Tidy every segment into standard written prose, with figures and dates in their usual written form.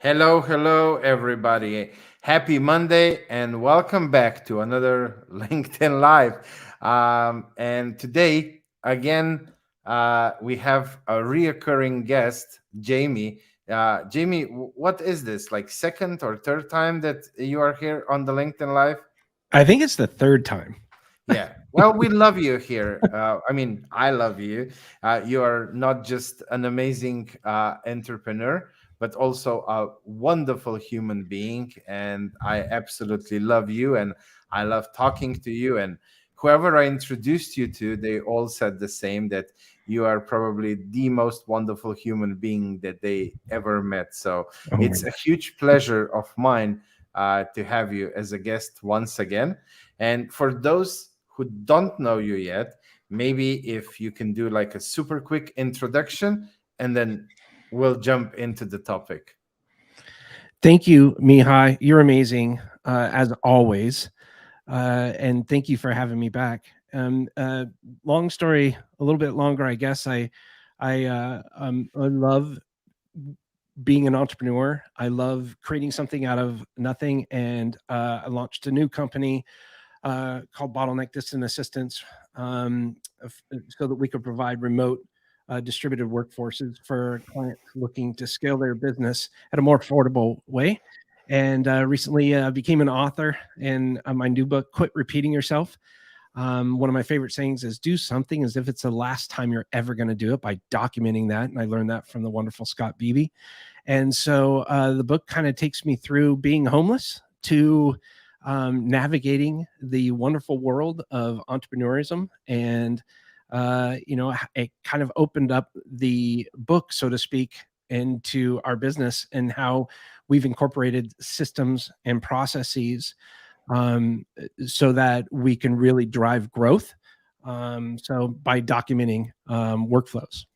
Hello, hello, everybody. Happy Monday, and welcome back to another LinkedIn Live. And today, again, we have a reoccurring guest, Jamie. Jamie, what is this? Like second or third time that you are here on the LinkedIn Live? I think it's the third time. Yeah. Well, we love you here. I love you. You are not just an amazing entrepreneur, but also a wonderful human being. And I absolutely love you. And I love talking to you. And whoever I introduced you to, they all said the same, that you are probably the most wonderful human being that they ever met. So Oh my it's a God. huge pleasure of mine to have you as a guest once again. And for those who don't know you yet, maybe if you can do like a super quick introduction and then we'll jump into the topic. Thank you, Mihai. You're amazing, as always. And thank you for having me back. Long story, a little bit longer, I guess. I love being an entrepreneur. I love creating something out of nothing. And I launched a new company called Bottleneck Distant Assistants, so that we could provide remote distributed workforces for clients looking to scale their business at a more affordable way. And recently became an author in my new book, Quit Repeating Yourself. One of my favorite sayings is do something as if it's the last time you're ever going to do it by documenting that. And I learned that from the wonderful Scott Beebe. And so the book kind of takes me through being homeless to navigating the wonderful world of entrepreneurism. And, it kind of opened up the book, so to speak, into our business and how we've incorporated systems and processes so that we can really drive growth. So by documenting workflows.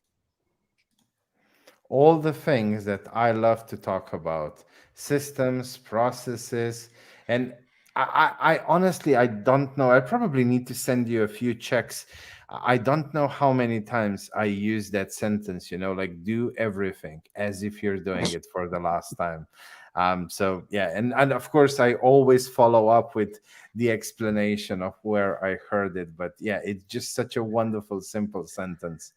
All the things that I love to talk about, systems, processes, and I honestly I don't know. I probably need to send you a few checks. I don't know how many times I use that sentence, like do everything as if you're doing it for the last time. So yeah, and of course I always follow up with the explanation of where I heard it. But yeah, it's just such a wonderful, simple sentence.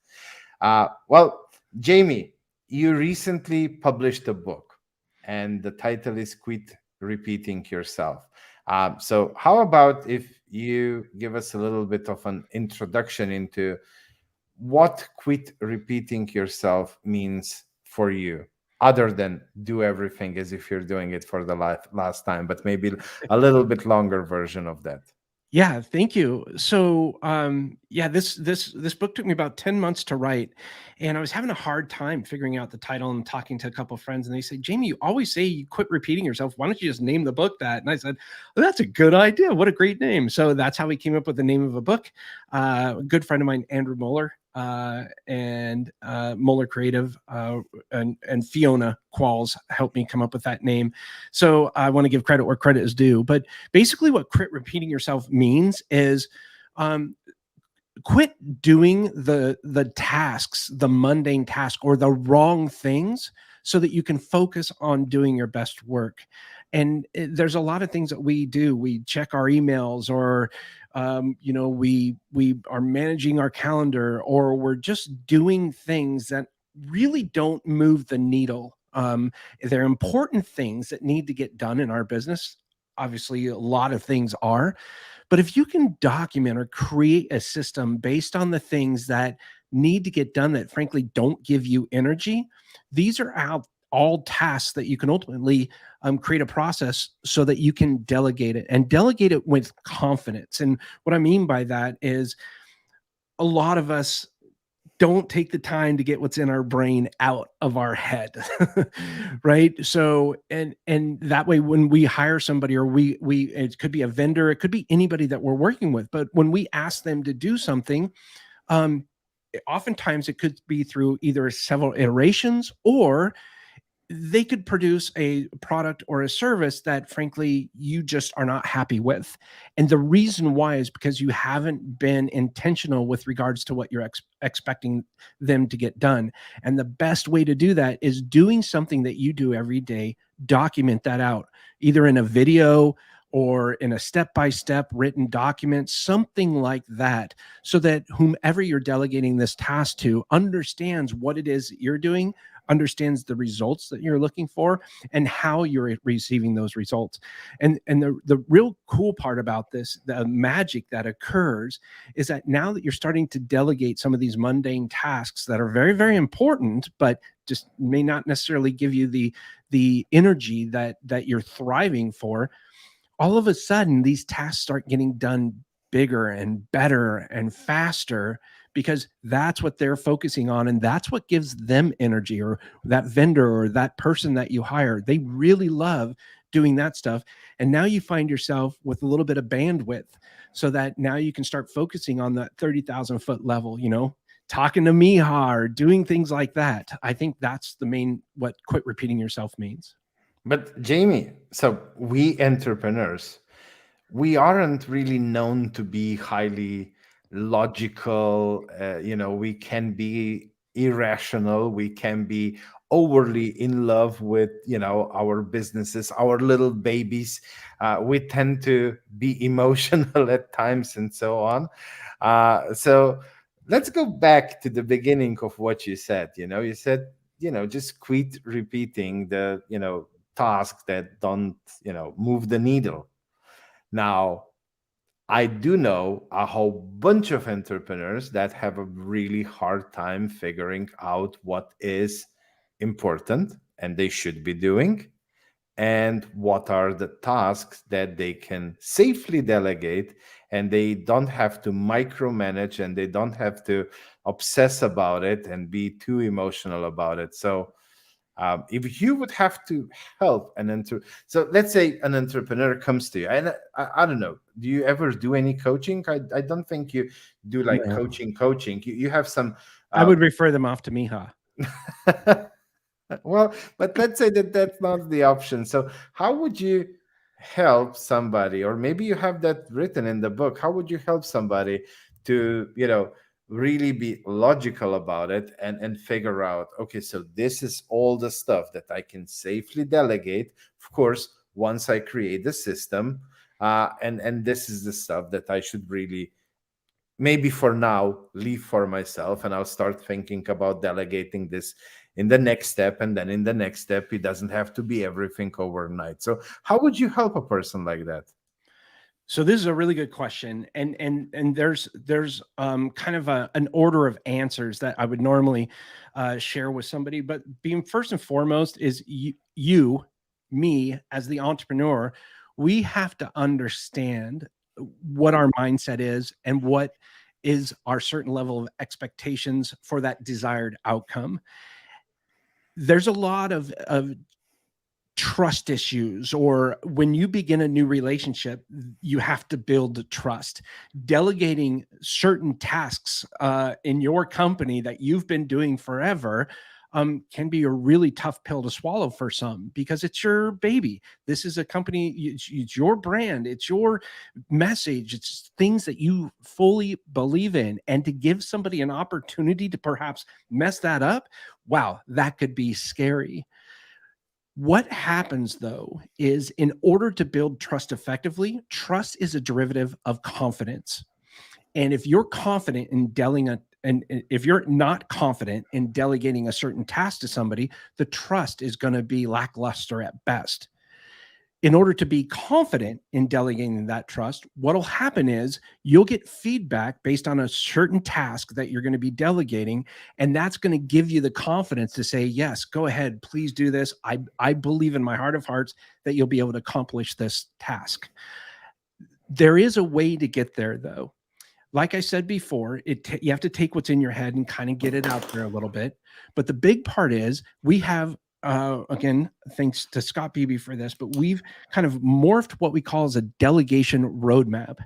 Well, Jamie, you recently published a book, and the title is Quit Repeating Yourself. So, how about if you give us a little bit of an introduction into what quit repeating yourself means for you, other than do everything as if you're doing it for the last time, but maybe a little bit longer version of that? Yeah, thank you. So, yeah, this book took me about 10 months to write, and I was having a hard time figuring out the title and talking to a couple of friends, and they said, "Jamie, you always say you quit repeating yourself. Why don't you just name the book that?" And I said, "Well, that's a good idea. What a great name." So that's how we came up with the name of a book. A good friend of mine, Andrew Moeller, and Moeller Creative, and Fiona Qualls helped me come up with that name. So I want to give credit where credit is due, but basically what quit repeating yourself means is um, quit doing the tasks, the mundane task or the wrong things so that you can focus on doing your best work. And there's a lot of things that we do. We check our emails, or we are managing our calendar, or we're just doing things that really don't move the needle. They're important things that need to get done in our business. Obviously, a lot of things are, but if you can document or create a system based on the things that need to get done that frankly don't give you energy, these are all tasks that you can ultimately create a process so that you can delegate it, and delegate it with confidence. And what I mean by that is a lot of us don't take the time to get what's in our brain out of our head. Right? So and that way when we hire somebody, or we it could be a vendor, it could be anybody that we're working with, but when we ask them to do something, um oftentimes it could be through either several iterations, or they could produce a product or a service that frankly you just are not happy with. And the reason why is because you haven't been intentional with regards to what you're expecting them to get done. And the best way to do that is doing something that you do every day, document that out, either in a video or in a step-by-step written document, something like that, so that whomever you're delegating this task to understands what it is that you're doing, understands the results that you're looking for, and how you're receiving those results. And the real cool part about this, the magic that occurs, is that now that you're starting to delegate some of these mundane tasks that are very, very important, but just may not necessarily give you the energy that you're thriving for, all of a sudden these tasks start getting done bigger and better and faster, because that's what they're focusing on, and that's what gives them energy. Or that vendor or that person that you hire, they really love doing that stuff. And now you find yourself with a little bit of bandwidth, so that now you can start focusing on that 30,000 foot level, talking to Miha or doing things like that. I think that's the main, what quit repeating yourself means. But Jamie, so we entrepreneurs, we aren't really known to be highly logical. We can be irrational. We can be overly in love with, our businesses, our little babies. We tend to be emotional at times and so on. So let's go back to the beginning of what you said. You said, just quit repeating the, tasks that don't, move the needle. Now, I do know a whole bunch of entrepreneurs that have a really hard time figuring out what is important and they should be doing, and what are the tasks that they can safely delegate, and they don't have to micromanage, and they don't have to obsess about it and be too emotional about it. So if you would have to help so let's say an entrepreneur comes to you, and I don't know, do you ever do any coaching? I don't think you do like No. coaching. You have some I would refer them off to Miha. well, but let's say that that's not the option. So how would you help somebody, or maybe you have that written in the book, how would you help somebody to, really be logical about it, and figure out, okay, so this is all the stuff that I can safely delegate, of course, once I create the system, and this is the stuff that I should really, maybe for now, leave for myself, and I'll start thinking about delegating this in the next step, and then in the next step it doesn't have to be everything overnight. So how would you help a person like that? So this is a really good question, and there's kind of an order of answers that I would normally share with somebody. But being first and foremost is me as the entrepreneur, we have to understand what our mindset is and what is our certain level of expectations for that desired outcome. There's a lot of trust issues, or when you begin a new relationship, you have to build trust. Delegating certain tasks in your company that you've been doing forever can be a really tough pill to swallow for some, because it's your baby. This is a company, it's your brand, it's your message, it's things that you fully believe in. And to give somebody an opportunity to perhaps mess that up, wow, that could be scary. What happens though is, in order to build trust effectively, trust is a derivative of confidence. And if you're confident in and if you're not confident in delegating a certain task to somebody, the trust is going to be lackluster at best. In order to be confident in delegating that trust, what'll happen is you'll get feedback based on a certain task that you're going to be delegating, and that's going to give you the confidence to say, yes, go ahead, please do this. I believe in my heart of hearts that you'll be able to accomplish this task. There is a way to get there, though. Like I said before, you have to take what's in your head and kind of get it out there a little bit. But the big part is, we have again, thanks to Scott Beebe for this, but we've kind of morphed what we call as a delegation roadmap.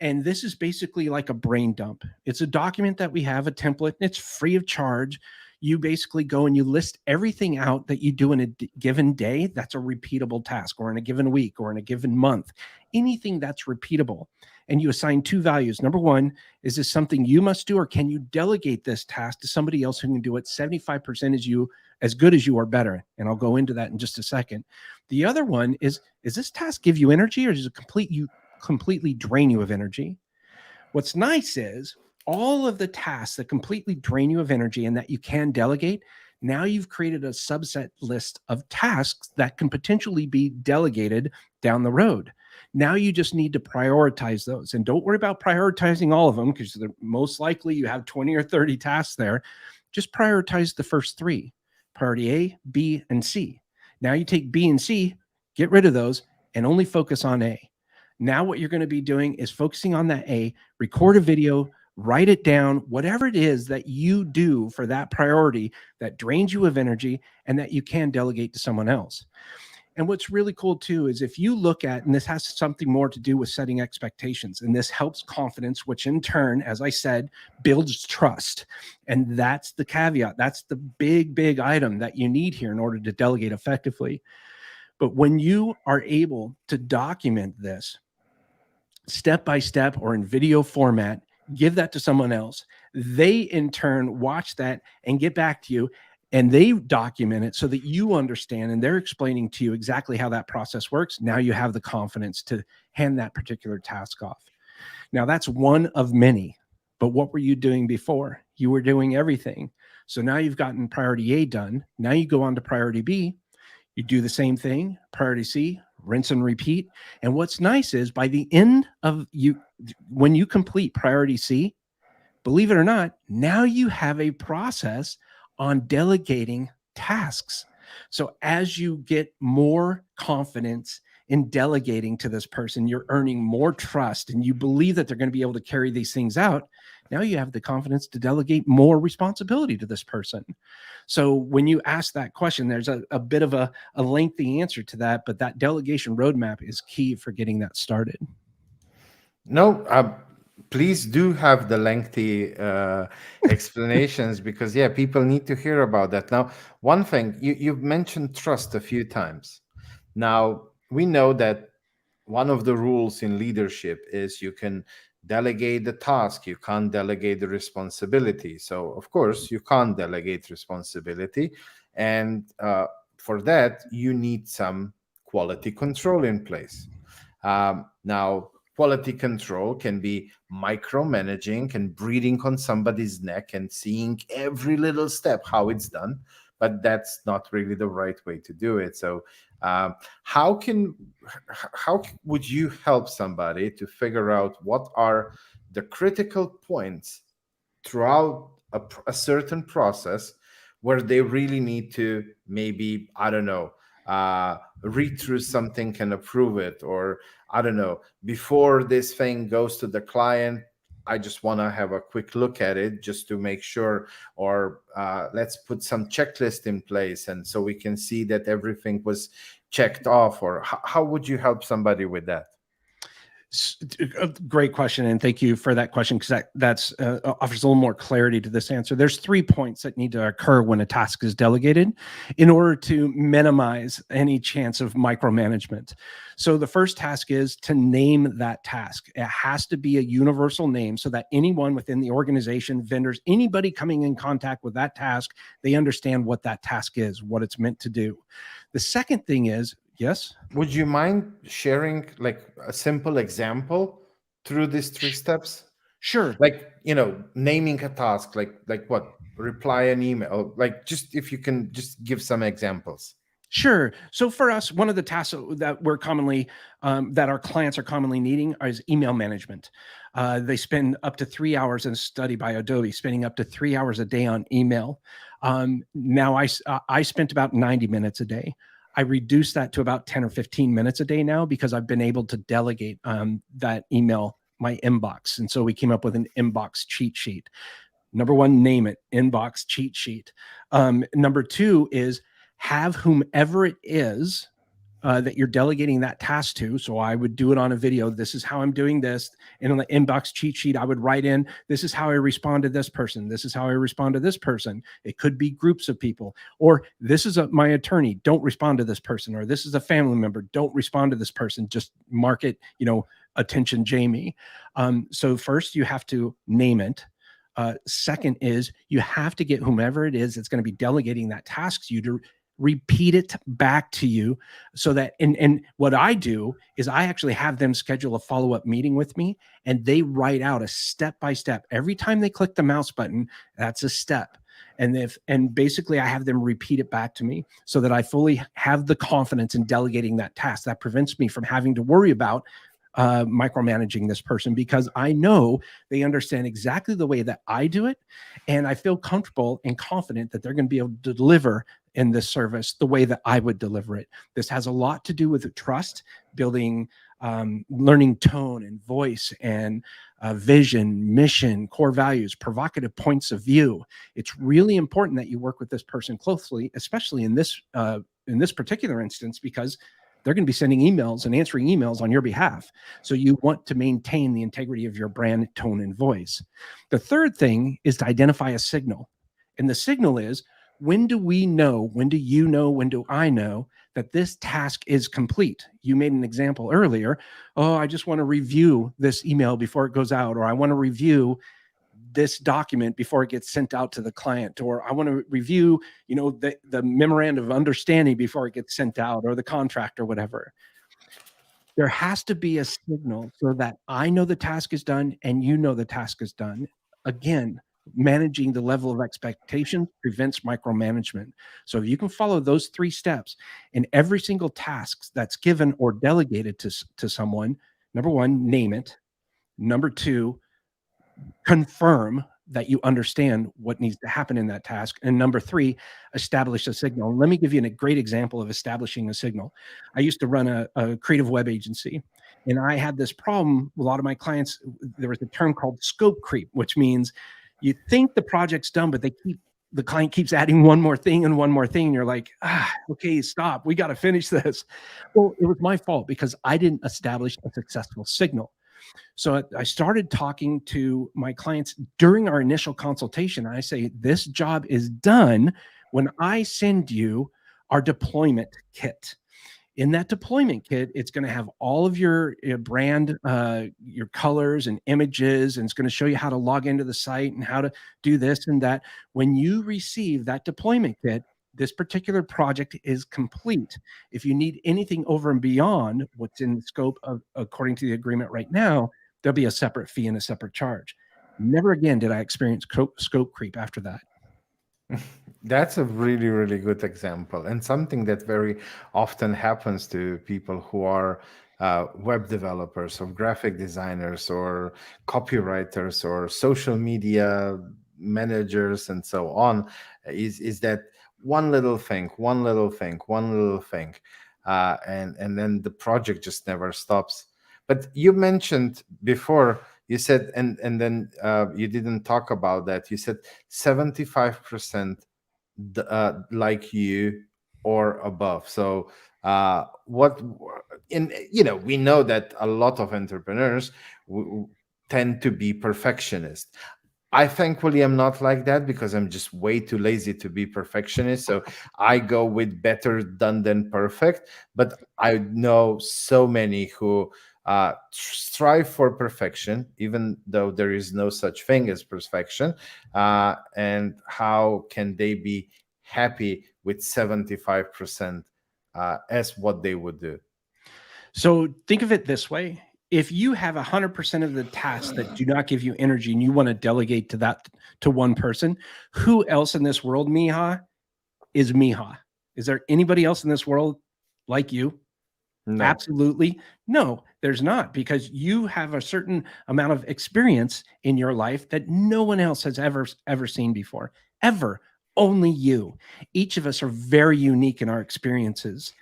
And this is basically like a brain dump. It's a document that we have, a template, and it's free of charge. you basically go and you list everything out that you do in a given day that's a repeatable task, or in a given week, or in a given month, anything that's repeatable. And you assign 2 values. Number 1, is this something you must do, or can you delegate this task to somebody else who can do it 75% as good as you, or better? And I'll go into that in just a second. The other one is this task give you energy, or does it completely drain you of energy? What's nice is all of the tasks that completely drain you of energy and that you can delegate, now you've created a subset list of tasks that can potentially be delegated down the road. Now you just need to prioritize those. And don't worry about prioritizing all of them, because most likely you have 20 or 30 tasks there. Just prioritize the first 3, priority A, B, and C. Now you take B and C, get rid of those, and only focus on A. Now what you're going to be doing is focusing on that A, record a video, write it down, whatever it is that you do for that priority that drains you of energy and that you can delegate to someone else. And what's really cool too is if you look at, and this has something more to do with setting expectations, and this helps confidence, which in turn, as I said, builds trust. And that's the caveat. That's the big item that you need here in order to delegate effectively. But when you are able to document this step by step or in video format, give that to someone else, they in turn watch that and get back to you, and they document it so that you understand, and they're explaining to you exactly how that process works. Now you have the confidence to hand that particular task off. Now that's one of many, but what were you doing before? You were doing everything. So now you've gotten priority A done. Now you go on to priority B. You do the same thing, priority C, rinse and repeat. And what's nice is by the end of when you complete priority C, believe it or not, now you have a process on delegating tasks. So as you get more confidence in delegating to this person, you're earning more trust, and you believe that they're going to be able to carry these things out. Now you have the confidence to delegate more responsibility to this person. So when you ask that question, there's a bit of a lengthy answer to that, but that delegation roadmap is key for getting that started. No, please do have the lengthy explanations, because yeah, people need to hear about that. Now, one thing you've mentioned trust a few times. Now, we know that one of the rules in leadership is you can delegate the task, you can't delegate the responsibility. So of course you can't delegate responsibility, and for that you need some quality control in place. Now, quality control can be micromanaging and breathing on somebody's neck and seeing every little step how it's done, but that's not really the right way to do it. So how would you help somebody to figure out what are the critical points throughout a certain process where they really need to, maybe, I don't know, read through something and approve it, or I don't know, before this thing goes to the client, I just want to have a quick look at it just to make sure, or let's put some checklist in place, and so we can see that everything was checked off. Or how would you help somebody with that? A great question, and thank you for that question, because that's offers a little more clarity to this answer. There's 3 points that need to occur when a task is delegated in order to minimize any chance of micromanagement. So the first task is to name that task. It has to be a universal name so that anyone within the organization, vendors, anybody coming in contact with that task, they understand what that task is, what it's meant to do. The second thing is, yes? Would you mind sharing like a simple example through these 3 steps? Sure. Like, naming a task, like what? Reply an email, like, just if you can just give some examples. Sure. So for us, one of the tasks that we're commonly, that our clients are commonly needing is email management. They spend up to 3 hours in a study by Adobe, spending up to 3 hours a day on email. Now I spent about 90 minutes a day. I reduced that to about 10 or 15 minutes a day now, because I've been able to delegate that email, my inbox. And so we came up with an inbox cheat sheet. Number 1, name it, inbox cheat sheet. Number 2 is have whomever it is that you're delegating that task to. So I would do it on a video. This is how I'm doing this. And on the inbox cheat sheet, I would write in, this is how I respond to this person. This is how I respond to this person. It could be groups of people, or this is my attorney. Don't respond to this person. Or this is a family member. Don't respond to this person. Just mark it, attention, Jamie. So first you have to name it. Second is you have to get whomever it is that's going to be delegating that task to you to repeat it back to you, so that and what I do is I actually have them schedule a follow-up meeting with me, and they write out a step-by-step. Every time they click the mouse button, that's a step. And basically I have them repeat it back to me so that I fully have the confidence in delegating that task. That prevents me from having to worry about micromanaging this person, because I know they understand exactly the way that I do it. And I feel comfortable and confident that they're going to be able to deliver in this service the way that I would deliver it. This has a lot to do with trust, building, learning tone and voice and vision, mission, core values, provocative points of view. It's really important that you work with this person closely, especially in this particular instance, because they're going to be sending emails and answering emails on your behalf. So you want to maintain the integrity of your brand, tone, and voice. The third thing is to identify a signal. And the signal is, when do we know, when do you know, when do I know that this task is complete? You made an example earlier. Oh, I just want to review this email before it goes out, or I want to review this document before it gets sent out to the client, or I want to review, the memorandum of understanding before it gets sent out, or the contract, or whatever. There has to be a signal so that I know the task is done and you know the task is done. Again, managing the level of expectation prevents micromanagement. So if you can follow those 3 steps in every single task that's given or delegated to someone, number 1, name it. Number 2, confirm that you understand what needs to happen in that task. And number 3, establish a signal. Let me give you a great example of establishing a signal. I used to run a creative web agency, and I had this problem with a lot of my clients. There was a term called scope creep, which means you think the project's done, but the client keeps adding one more thing and one more thing. And you're like, okay, stop. We got to finish this. Well, it was my fault because I didn't establish a successful signal. So I started talking to my clients during our initial consultation. I say, this job is done when I send you our deployment kit. In that deployment kit, it's going to have all of your brand, your colors and images, and it's going to show you how to log into the site and how to do this and that. When you receive that deployment kit, this particular project is complete. If you need anything over and beyond what's in the scope of, according to the agreement right now, there'll be a separate fee and a separate charge. Never again did I experience scope creep after that. That's a really, really good example, and something that very often happens to people who are web developers or graphic designers or copywriters or social media managers and so on, is that one little thing, and then the project just never stops. But you mentioned before, you said, and then you didn't talk about that. You said 75% like you or above. So what in we know that a lot of entrepreneurs tend to be perfectionists. I thankfully am not like that because I'm just way too lazy to be perfectionist. So I go with better done than perfect. But I know so many who strive for perfection, even though there is no such thing as perfection. And how can they be happy with 75% as what they would do? So think of it this way. If you have 100% of the tasks that do not give you energy and you want to delegate to one person, who else in this world, Miha, is Miha? Is there anybody else in this world like you? No. Absolutely no, there's not, because you have a certain amount of experience in your life that no one else has ever seen before, ever. Only you. Each of us are very unique in our experiences.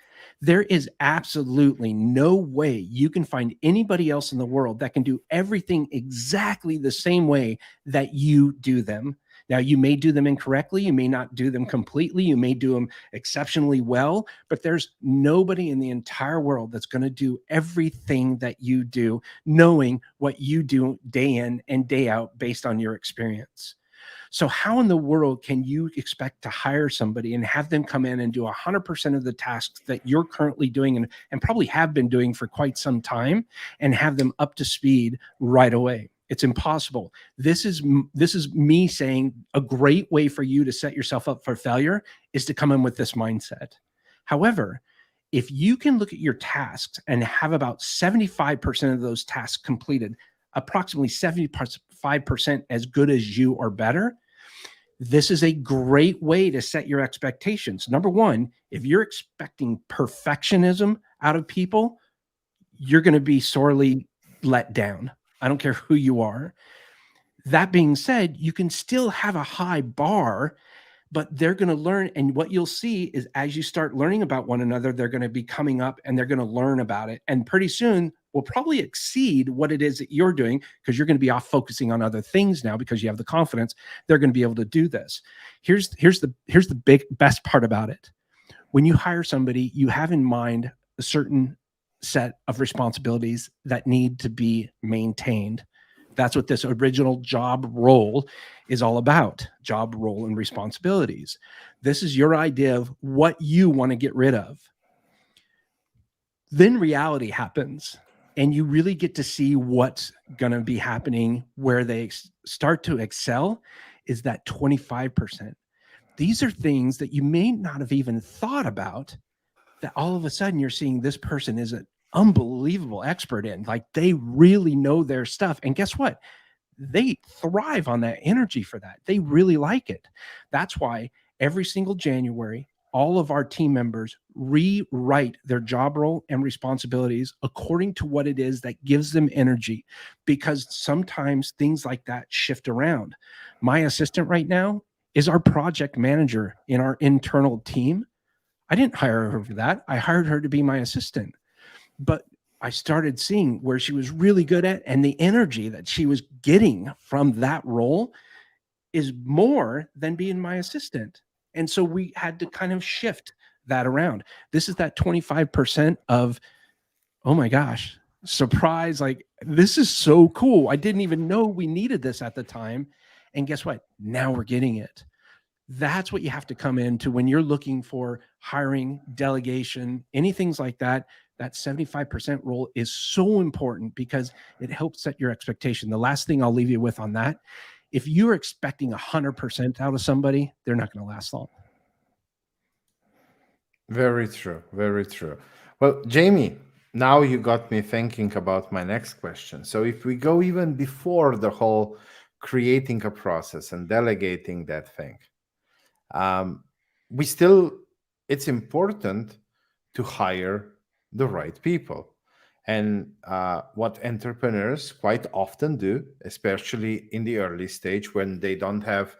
There is absolutely no way you can find anybody else in the world that can do everything exactly the same way that you do them. Now, you may do them incorrectly, you may not do them completely, you may do them exceptionally well, but there's nobody in the entire world that's going to do everything that you do, knowing what you do day in and day out based on your experience. So how in the world can you expect to hire somebody and have them come in and do 100% of the tasks that you're currently doing and probably have been doing for quite some time and have them up to speed right away? It's impossible. This is me saying a great way for you to set yourself up for failure is to come in with this mindset. However, if you can look at your tasks and have about 75% of those tasks completed, approximately 75% as good as you or better, this is a great way to set your expectations. Number one, if you're expecting perfectionism out of people, you're going to be sorely let down. I don't care who you are. That being said, you can still have a high bar, but they're going to learn. And what you'll see is as you start learning about one another, they're going to be coming up and they're going to learn about it. And pretty soon will probably exceed what it is that you're doing, because you're going to be off focusing on other things now because you have the confidence they're going to be able to do this. Here's the best part about it. When you hire somebody, you have in mind a certain set of responsibilities that need to be maintained. That's what this original job role is all about. Job role and responsibilities. This is your idea of what you want to get rid of. Then reality happens and you really get to see what's going to be happening. Where they start to excel is that 25%. These are things that you may not have even thought about, that all of a sudden you're seeing this person is an unbelievable expert in. Like, they really know their stuff. And guess what? They thrive on that energy for that. They really like it. That's why every single January, all of our team members rewrite their job role and responsibilities according to what it is that gives them energy, because sometimes things like that shift around. My assistant right now is our project manager in our internal team. I didn't hire her for that. I hired her to be my assistant. But I started seeing where she was really good at, and the energy that she was getting from that role is more than being my assistant. And so we had to kind of shift that around. This is that 25% of, oh my gosh, surprise. Like, this is so cool. I didn't even know we needed this at the time. And guess what? Now we're getting it. That's what you have to come into when you're looking for hiring, delegation, anything like that. That 75% role is so important because it helps set your expectation. The last thing I'll leave you with on that, if you're expecting 100% out of somebody, they're not going to last long. Very true. Very true. Well, Jamie, now you got me thinking about my next question. So if we go even before the whole creating a process and delegating that thing, we still, it's important to hire the right people. And what entrepreneurs quite often do, especially in the early stage when they don't have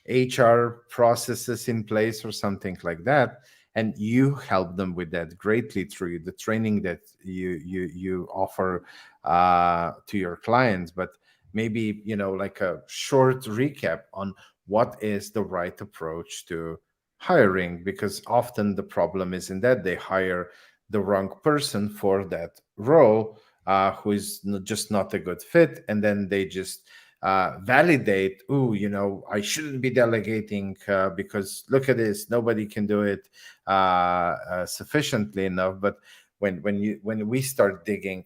HR processes in place or something like that, and you help them with that greatly through the training that you offer to your clients. But maybe, like a short recap on what is the right approach to hiring, because often the problem is in that they hire the wrong person for that role, who is just not a good fit, and then they just validate, I shouldn't be delegating because look at this, nobody can do it sufficiently enough. But when we start digging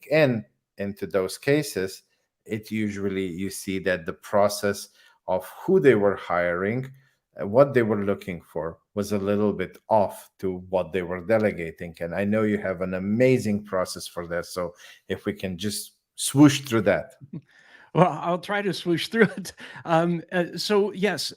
into those cases, it usually, you see that the process of who they were hiring, what they were looking for, was a little bit off to what they were delegating. And I know you have an amazing process for that. So if we can just swoosh through that. Well, I'll try to swoosh through it. So yes,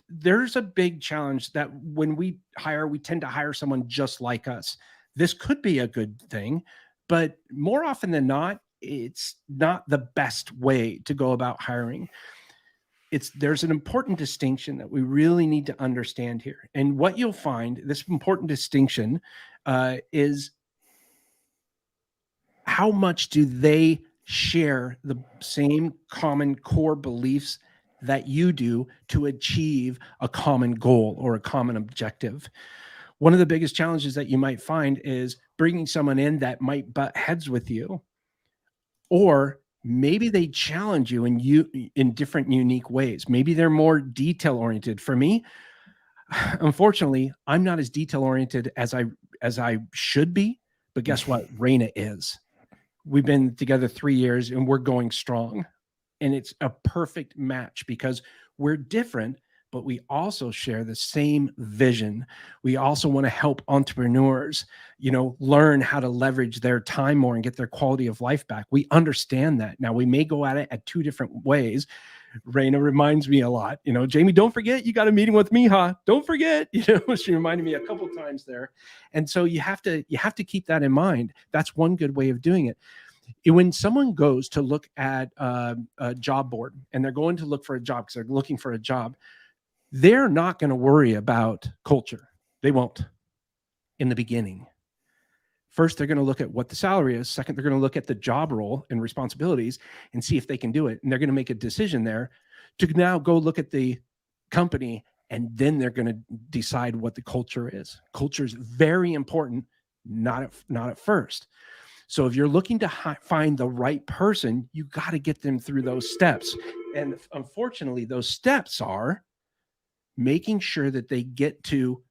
there's a big challenge that when we hire, we tend to hire someone just like us. This could be a good thing, but more often than not, it's not the best way to go about hiring. There's an important distinction that we really need to understand here. And what you'll find, this important distinction is how much do they share the same common core beliefs that you do to achieve a common goal or a common objective. One of the biggest challenges that you might find is bringing someone in that might butt heads with you, or maybe they challenge you in different unique ways. Maybe they're more detail oriented. For me, unfortunately, I'm not as detail oriented as I should be, but guess what? Raina is. We've been together 3 years and we're going strong. And it's a perfect match because we're different, but we also share the same vision. We also want to help entrepreneurs, learn how to leverage their time more and get their quality of life back. We understand that. Now, we may go at it at 2 different ways. Raina reminds me a lot, Jamie, don't forget you got a meeting with Miha. Don't forget, she reminded me a couple times there. And so you have to keep that in mind. That's one good way of doing it. When someone goes to look at a job board and they're going to look for a job because they're looking for a job, they're not going to worry about culture. They won't in the beginning. First, they're going to look at what the salary is. Second, they're going to look at the job role and responsibilities and see if they can do it. And they're going to make a decision there to now go look at the company, and then they're going to decide what the culture is. Culture is very important, not at first. So if you're looking to find the right person, you got to get them through those steps. And unfortunately, those steps are making sure that they get to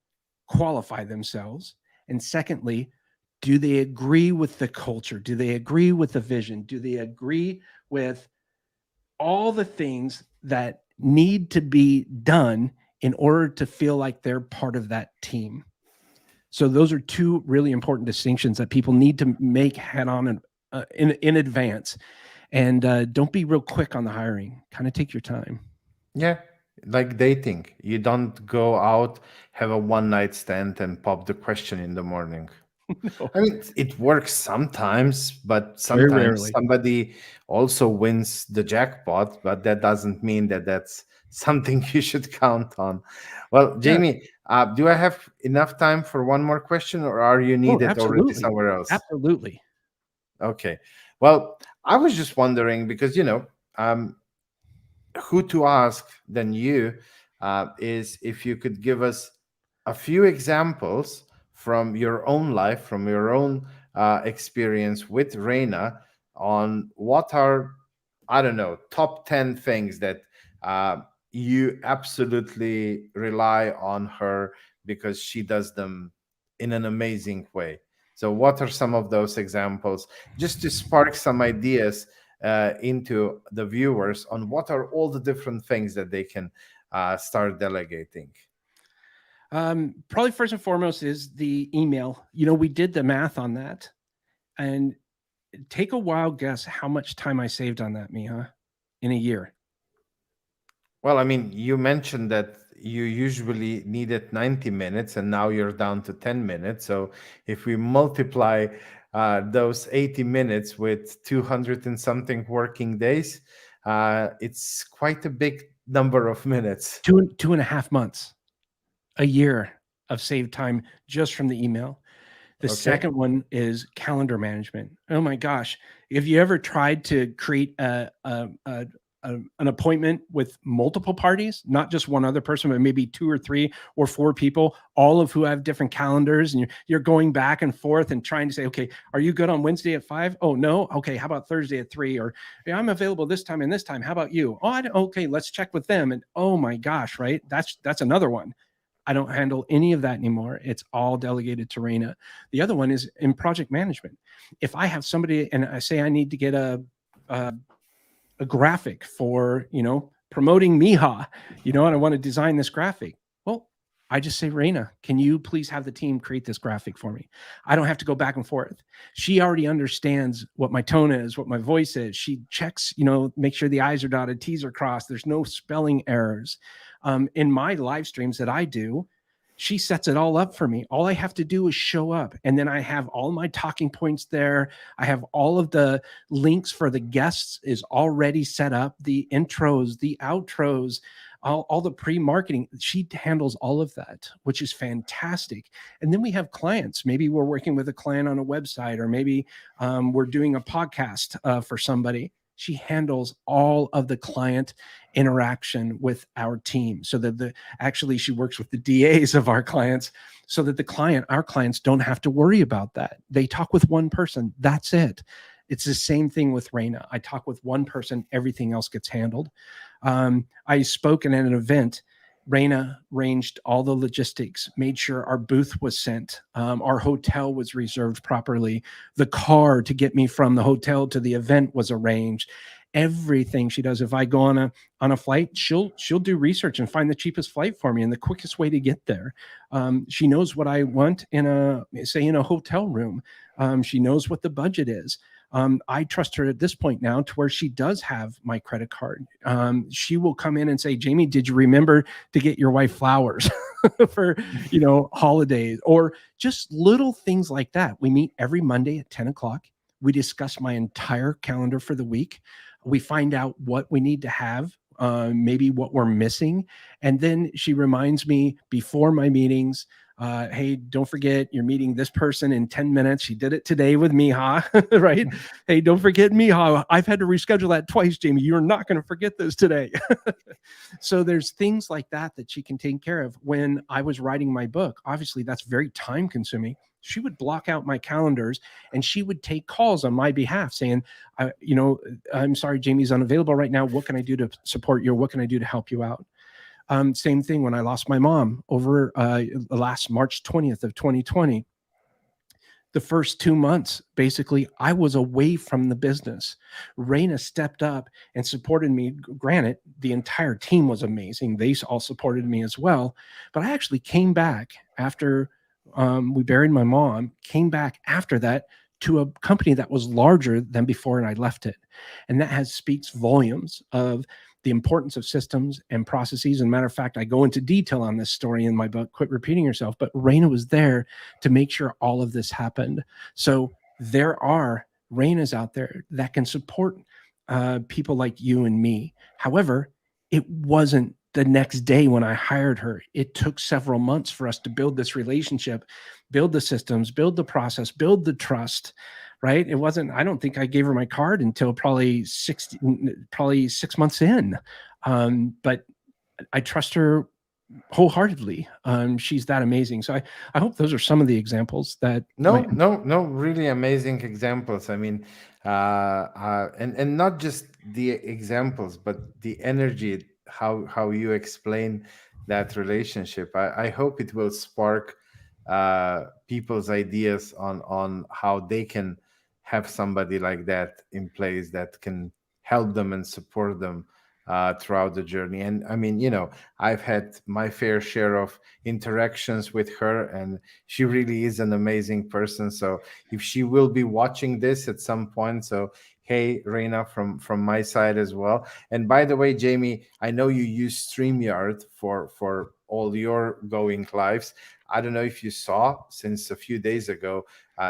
qualify themselves. And secondly, do they agree with the culture? Do they agree with the vision? Do they agree with all the things that need to be done in order to feel like they're part of that team? So those are 2 really important distinctions that people need to make head on in advance. And don't be real quick on the hiring. Kind of take your time. Yeah, like dating. You don't go out, have a one-night stand, and pop the question in the morning. No, I mean, it works sometimes, but very sometimes rarely. somebody also wins the jackpot, but that doesn't mean that that's something you should count on. Well, Yeah. Jamie, do I have enough time for one more question, or are you Oh, needed already absolutely. somewhere else? Absolutely. Okay. Well, I was just wondering because, um, who to ask than you is if you could give us a few examples from your own life, from your own experience with Reina on what are, I don't know, top 10 things that uh, you absolutely rely on her because she does them in an amazing way. So, what are some of those examples just to spark some ideas into the viewers on what are all the different things that they can start delegating? Probably first and foremost is the email. We did the math on that, and take a wild guess how much time I saved on that, Miha, in a year. Well, I mean, you mentioned that you usually needed 90 minutes and now you're down to 10 minutes. So if we multiply those 80 minutes with 200 and something working days, it's quite a big number of minutes. 2.5 months, a year of saved time just from the email. The Okay. second one is calendar management. Oh my gosh. Have you ever tried to create an appointment with multiple parties, not just one other person, but maybe 2 or 3 or 4 people, all of who have different calendars, and you're going back and forth and trying to say, okay, are you good on Wednesday at 5? Oh, no. Okay. How about Thursday at 3? Or yeah, I'm available this time and this time. How about you? Oh, okay. Let's check with them. And oh my gosh, right? That's another one. I don't handle any of that anymore. It's all delegated to Raina. The other one is in project management. If I have somebody and I say I need to get a graphic for, promoting Miha, and I want to design this graphic. Well, I just say, Raina, can you please have the team create this graphic for me? I don't have to go back and forth. She already understands what my tone is, what my voice is. She checks, make sure the I's are dotted, T's are crossed. There's no spelling errors. In my live streams that I do, she sets it all up for me. All I have to do is show up. And then I have all my talking points there. I have all of the links for the guests is already set up. The intros, the outros, all the pre-marketing. She handles all of that, which is fantastic. And then we have clients. Maybe we're working with a client on a website, or maybe we're doing a podcast for somebody. She handles all of the client interaction with our team, so that actually she works with the DAs of our clients, so that our clients don't have to worry about that. They talk with one person. That's it. It's the same thing with Raina. I talk with one person. Everything else gets handled. I spoke at an event. Raina arranged all the logistics, made sure our booth was sent, our hotel was reserved properly, the car to get me from the hotel to the event was arranged. Everything she does. If I go on a flight, she'll do research and find the cheapest flight for me and the quickest way to get there. She knows what I want in a hotel room. She knows what the budget is. I trust her at this point now to where she does have my credit card. She will come in and say, Jamie, did you remember to get your wife flowers for, holidays, or just little things like that. We meet every Monday at 10 o'clock. We discuss my entire calendar for the week. We find out what we need to have, maybe what we're missing. And then she reminds me before my meetings, hey, don't forget you're meeting this person in 10 minutes. She did it today with Miha, right? Hey, don't forget Miha. I've had to reschedule that twice, Jamie. You're not going to forget this today. So there's things like that she can take care of. When I was writing my book, obviously that's very time consuming. She would block out my calendars and she would take calls on my behalf saying, I'm sorry, Jamie's unavailable right now. What can I do to support you? Or what can I do to help you out? Same thing when I lost my mom over last March 20th of 2020. The first 2 months, basically, I was away from the business. Raina stepped up and supported me. Granted, the entire team was amazing. They all supported me as well. But I actually came back after we buried my mom, came back after that to a company that was larger than before, and I left it. And that speaks volumes of the importance of systems and processes. And matter of fact, I go into detail on this story in my book, Quit Repeating Yourself, but Raina was there to make sure all of this happened. So there are Rainas out there that can support people like you and me. However, it wasn't the next day when I hired her. It took several months for us to build this relationship, build the systems, build the process, build the trust. Right? It wasn't, I don't think I gave her my card until probably 6 months in. But I trust her wholeheartedly. She's that amazing. So I hope those are some of the examples that No, really amazing examples. I mean, and not just the examples, but the energy, how you explain that relationship. I hope it will spark people's ideas on how they can have somebody like that in place that can help them and support them throughout the journey. And I mean, I've had my fair share of interactions with her, and she really is an amazing person. So if she will be watching this at some point, so hey, Reina, from my side as well. And by the way, Jamie, I know you use StreamYard for all your going lives. I don't know if you saw, since a few days ago,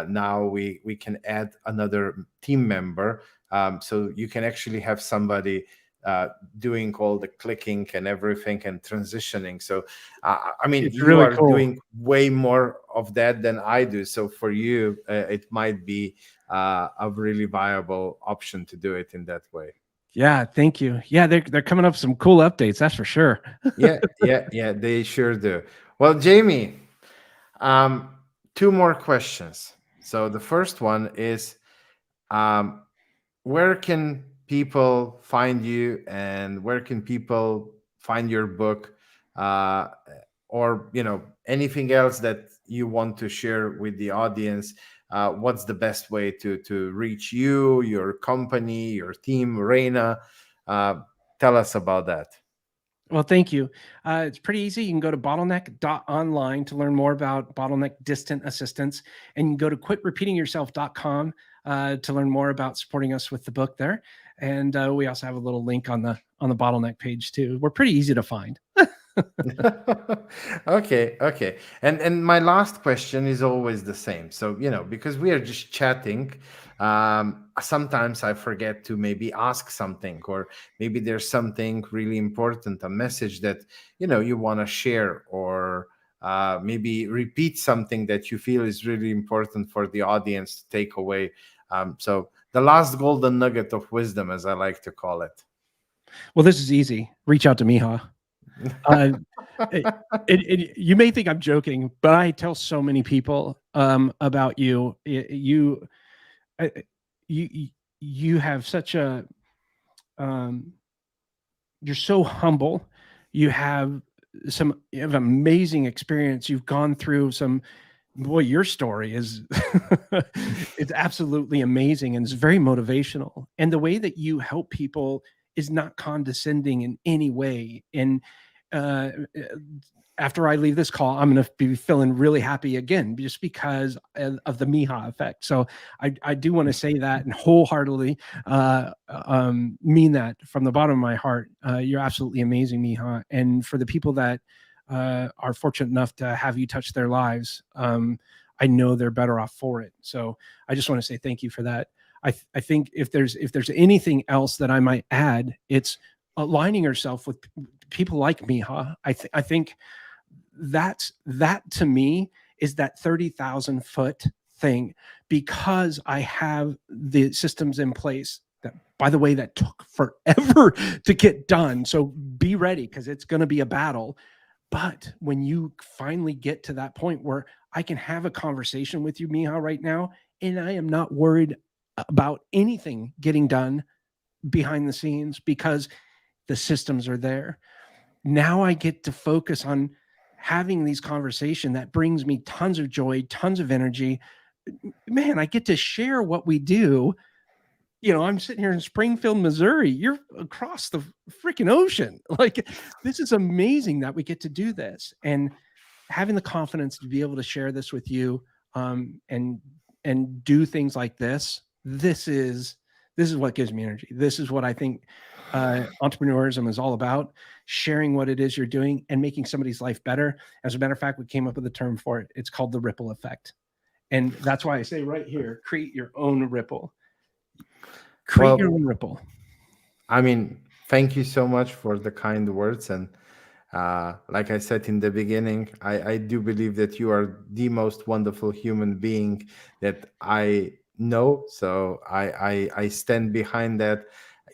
now we can add another team member. So you can actually have somebody doing all the clicking and everything and transitioning. So, I mean, it's you really are cool. doing way more of that than I do. So for you, it might be a really viable option to do it in that way. Yeah, thank you. Yeah, they're coming up with some cool updates, that's for sure. Yeah, they sure do. Well, Jamie, um, two more questions. So the first one is, um, where can people find you, and where can people find your book, uh, or anything else that you want to share with the audience? What's the best way to reach you, your company, your team, Reina? Tell us about that. Well, thank you. It's pretty easy. You can go to bottleneck.online to learn more about Bottleneck Distant Assistants, and you can go to quitrepeatingyourself.com to learn more about supporting us with the book there. And we also have a little link on the Bottleneck page too. We're pretty easy to find. Okay. And my last question is always the same. So, because we are just chatting, sometimes I forget to maybe ask something, or maybe there's something really important, a message that, you want to share, or maybe repeat something that you feel is really important for the audience to take away. So the last golden nugget of wisdom, as I like to call it. Well, this is easy. Reach out to Miha. Uh, you may think I'm joking, but I tell so many people about you. I- you, you have such a, um, you're so humble. You have you have amazing experience. You've gone through some, boy, your story is it's absolutely amazing and it's very motivational. And the way that you help people is not condescending in any way. And uh, after I leave this call, I'm going to be feeling really happy again, just because of the Miha effect. So I do want to say that and wholeheartedly mean that from the bottom of my heart. You're absolutely amazing, Miha. And for the people that are fortunate enough to have you touch their lives, I know they're better off for it. So I just want to say thank you for that. I think if there's anything else that I might add, it's aligning yourself with people like Miha. I think that to me is that 30,000 foot thing, because I have the systems in place that, by the way, that took forever to get done. So be ready, because it's going to be a battle. But when you finally get to that point where I can have a conversation with you, Miha, right now, and I am not worried about anything getting done behind the scenes because the systems are there. Now I get to focus on having these conversations that brings me tons of joy, tons of energy. Man, I get to share what we do. I'm sitting here in Springfield, Missouri. You're across the freaking ocean. Like, this is amazing that we get to do this, and having the confidence to be able to share this with you, and do things like this. This is what gives me energy. This is what I think entrepreneurism is all about: sharing what it is you're doing and making somebody's life better. As a matter of fact, we came up with a term for it. It's called the ripple effect. And that's why I say right here, create your own ripple. Create your Well, own ripple. I mean, thank you so much for the kind words. And like I said in the beginning, I do believe that you are the most wonderful human being that I know. So I stand behind that.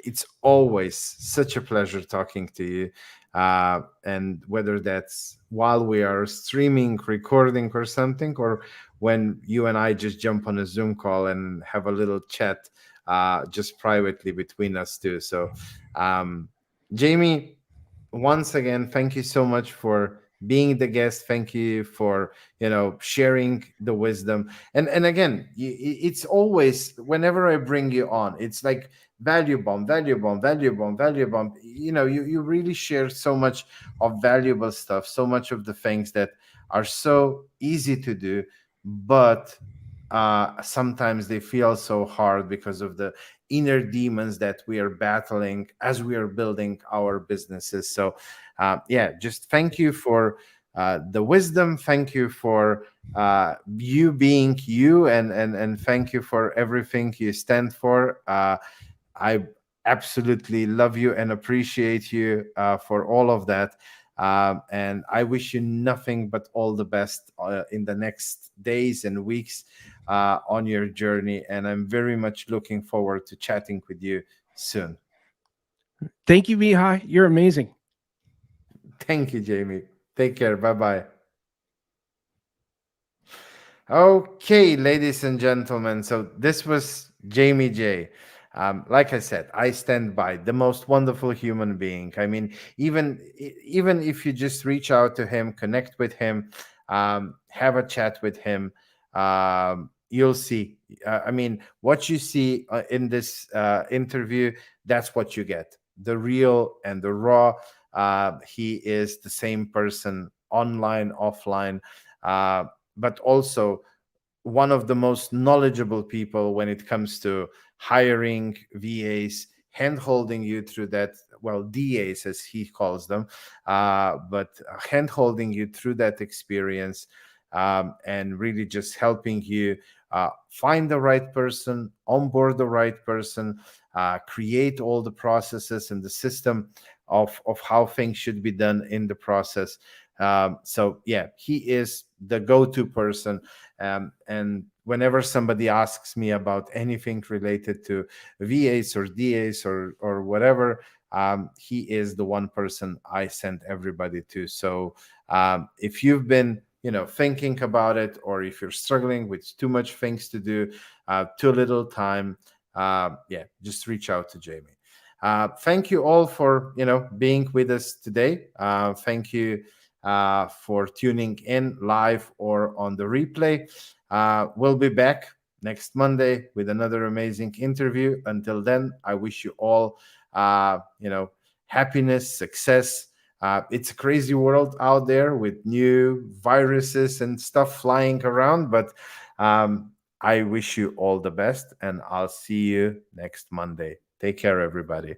It's always such a pleasure talking to you. And whether that's while we are streaming, recording, or something, or when you and I just jump on a Zoom call and have a little chat, just privately between us two. So, Jamie, once again, thank you so much for being the guest. Thank you for sharing the wisdom. And again, it's always, whenever I bring you on, it's like value bomb, value bomb, value bomb, value bomb. You really share so much of valuable stuff, so much of the things that are so easy to do, but sometimes they feel so hard because of the inner demons that we are battling as we are building our businesses. So yeah, just thank you for the wisdom. Thank you for you being you, and thank you for everything you stand for. I absolutely love you and appreciate you for all of that. And I wish you nothing but all the best in the next days and weeks on your journey. And I'm very much looking forward to chatting with you soon. Thank you, Mihai. You're amazing. Thank you, Jamie. Take care. Bye bye. Okay, ladies and gentlemen. So this was Jaime Jay. Like I said, I stand by the most wonderful human being. I mean, even if you just reach out to him, connect with him, have a chat with him, you'll see. I mean, what you see in this interview, that's what you get. The real and the raw. He is the same person online, offline. But also one of the most knowledgeable people when it comes to hiring VAs, hand holding you through that, well, DAs as he calls them, but hand holding you through that experience, and really just helping you find the right person, onboard the right person, create all the processes and the system of how things should be done in the process. So yeah, he is the go-to person. And whenever somebody asks me about anything related to VAs or DAs or whatever, he is the one person I send everybody to. So if you've been thinking about it, or if you're struggling with too much things to do, too little time, yeah, just reach out to Jamie. Thank you all for being with us today. Thank you for tuning in live or on the replay. We'll be back next Monday with another amazing interview. Until then, I wish you all happiness, success. It's a crazy world out there with new viruses and stuff flying around, but I wish you all the best, and I'll see you next Monday. Take care, everybody.